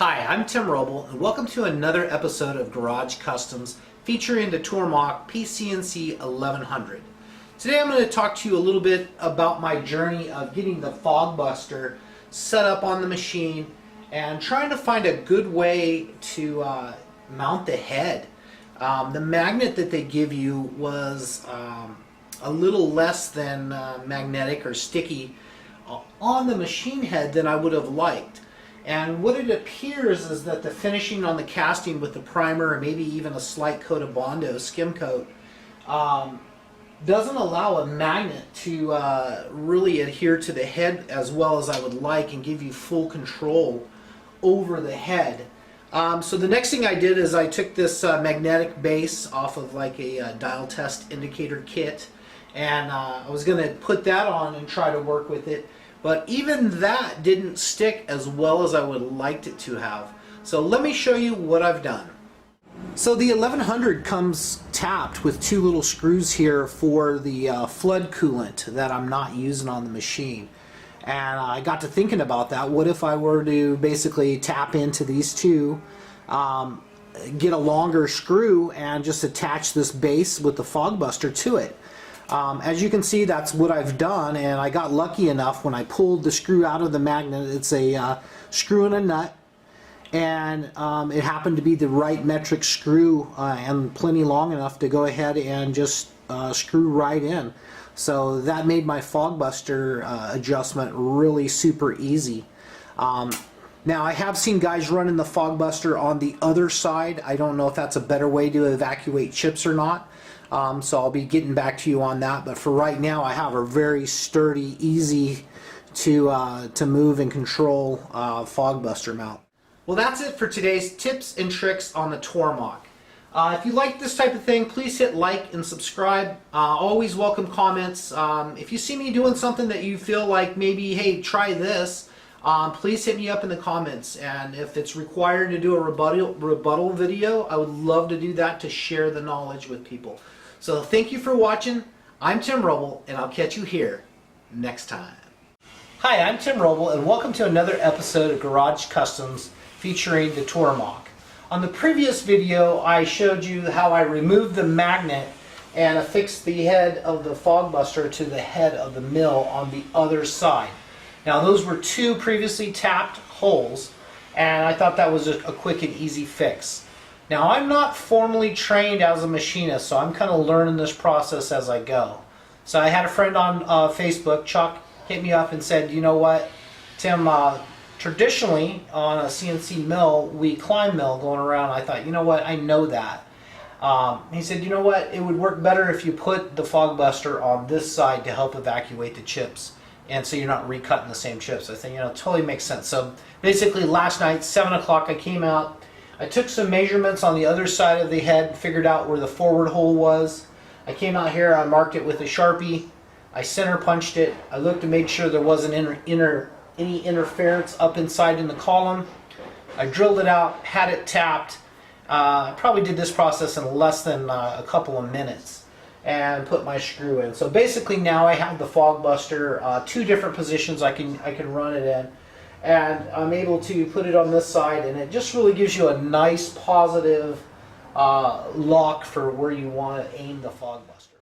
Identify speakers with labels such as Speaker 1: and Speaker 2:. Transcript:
Speaker 1: Hi, I'm Tim Roble, and welcome to another episode of Garage Customs featuring the Tormach PCNC 1100. Today I'm going to talk to you a little bit about my journey of getting the FogBuster set up on the machine and trying to find a good way to mount the head. The magnet that they give you was a little less than magnetic or sticky on the machine head than I would have liked. And what it appears is that the finishing on the casting with the primer and maybe even a slight coat of Bondo, skim coat, doesn't allow a magnet to really adhere to the head as well as I would like and give you full control over the head. So the next thing I did is I took this magnetic base off of like a dial test indicator kit, and I was going to put that on and try to work with it. But even that didn't stick as well as I would have liked it to have. So let me show you what I've done. So the 1100 comes tapped with two little screws here for the flood coolant that I'm not using on the machine. And I got to thinking about that. What if I were to basically tap into these two, get a longer screw and just attach this base with the FogBuster to it? As you can see, that's what I've done, and I got lucky enough when I pulled the screw out of the magnet. It's a screw and a nut, and it happened to be the right metric screw and plenty long enough to go ahead and just screw right in. So that made my FogBuster adjustment really super easy. Now I have seen guys running the FogBuster on the other side. I don't know if that's a better way to evacuate chips or not. So I'll be getting back to you on that, but for right now I have a very sturdy, easy to move and control FogBuster mount. Well, that's it for today's tips and tricks on the Tormach. If you like this type of thing, please hit like and subscribe. Always welcome comments. If you see me doing something that you feel like maybe, hey, try this, please hit me up in the comments, and if it's required to do a rebuttal video, I would love to do that to share the knowledge with people. So thank you for watching. I'm Tim Roble, and I'll catch you here next time. Hi, I'm Tim Roble, and welcome to another episode of Garage Customs featuring the Tormach. On the previous video, I showed you how I removed the magnet and affixed the head of the FogBuster to the head of the mill on the other side. Now those were two previously tapped holes, and I thought that was a quick and easy fix. Now I'm not formally trained as a machinist, so I'm kind of learning this process as I go. So I had a friend on Facebook, Chuck, hit me up and said, you know what, Tim, traditionally on a CNC mill, we climb mill going around. I thought, you know what, I know that. He said, you know what, it would work better if you put the FogBuster on this side to help evacuate the chips, and so you're not recutting the same chips. I think, you know, it totally makes sense. So basically last night, 7 o'clock, I came out, I took some measurements on the other side of the head, figured out where the forward hole was. I came out here, I marked it with a Sharpie, I center punched it, I looked and made sure there wasn't any interference up inside in the column. I drilled it out, had it tapped. I probably did this process in less than a couple of minutes, and put my screw in. So basically now I have the FogBuster, two different positions I can run it in, and I'm able to put it on this side, and it just really gives you a nice positive lock for where you want to aim the FogBuster.